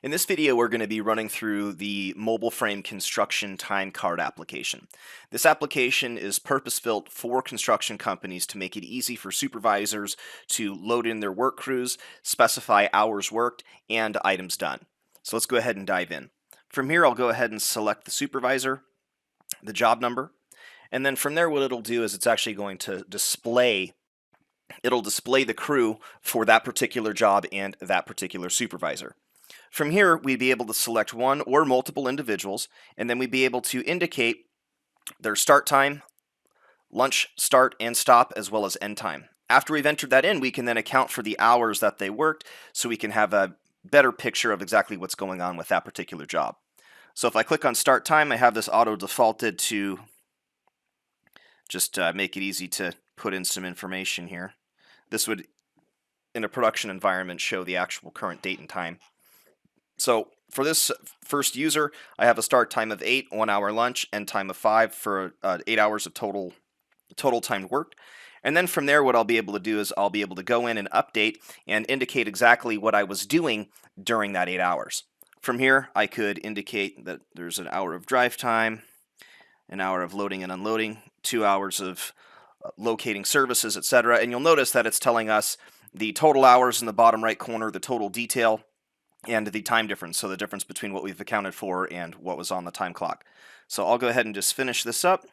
In this video, we're going to be running through the MobileFrame construction time card application. This application is purpose-built for construction companies to make it easy for supervisors to load in their work crews, specify hours worked, and items done. So let's go ahead and dive in. From here, I'll go ahead and select the supervisor, the job number, and then from there what it'll do is it's actually going to display the crew for that particular job and that particular supervisor. From here, we'd be able to select one or multiple individuals, and then we'd be able to indicate their start time, lunch start and stop, as well as end time. After we've entered that in, we can then account for the hours that they worked so we can have a better picture of exactly what's going on with that particular job. So if I click on start time, I have this auto defaulted to just make it easy to put in some information here. This would, in a production environment, show the actual current date and time. So for this first user, I have a start time of 8, 1 hour lunch, end time of 5 for 8 hours of total time worked. And then from there, what I'll be able to do is I'll be able to go in and update and indicate exactly what I was doing during that 8 hours. From here, I could indicate that there's an hour of drive time, an hour of loading and unloading, 2 hours of locating services, etc. And you'll notice that it's telling us the total hours in the bottom right corner, the total detail, and the time difference, so the difference between what we've accounted for and what was on the time clock. So I'll go ahead and just finish this up.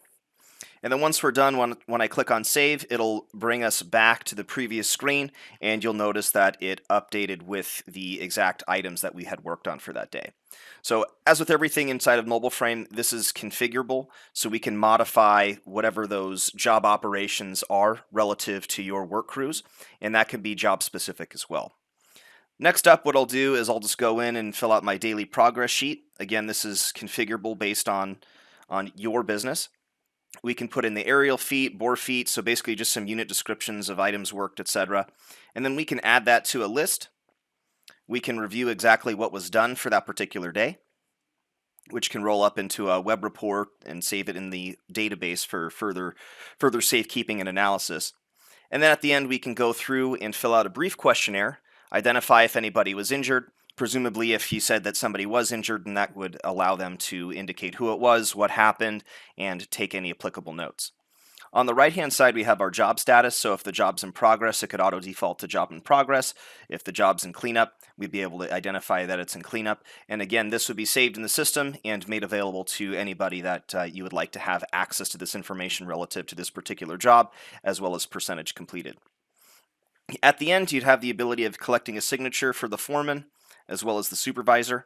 And then once we're done, when I click on save, it'll bring us back to the previous screen, and you'll notice that it updated with the exact items that we had worked on for that day. So as with everything inside of MobileFrame, this is configurable, so we can modify whatever those job operations are relative to your work crews, and that can be job specific as well. Next up, what I'll do is I'll just go in and fill out my daily progress sheet. Again, this is configurable based on your business. We can put in the aerial feet, bore feet, so basically just some unit descriptions of items worked, etc. And then we can add that to a list. We can review exactly what was done for that particular day, which can roll up into a web report and save it in the database for further safekeeping and analysis. And then at the end, we can go through and fill out a brief questionnaire, identify if anybody was injured. Presumably, if you said that somebody was injured, then that would allow them to indicate who it was, what happened, and take any applicable notes. On the right-hand side, we have our job status. So if the job's in progress, it could auto-default to job in progress. If the job's in cleanup, we'd be able to identify that it's in cleanup. And again, this would be saved in the system and made available to anybody that you would like to have access to this information relative to this particular job, as well as percentage completed. At the end, you'd have the ability of collecting a signature for the foreman as well as the supervisor,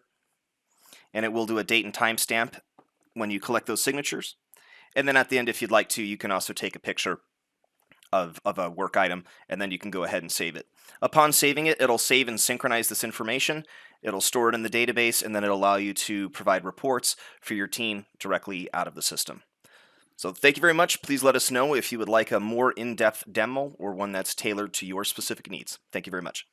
and it will do a date and time stamp when you collect those signatures. And then at the end, if you'd like to, you can also take a picture of a work item, and then you can go ahead and save it. Upon saving it, it'll save and synchronize this information. It'll store it in the database, and then it'll allow you to provide reports for your team directly out of the system. So thank you very much. Please let us know if you would like a more in-depth demo or one that's tailored to your specific needs. Thank you very much.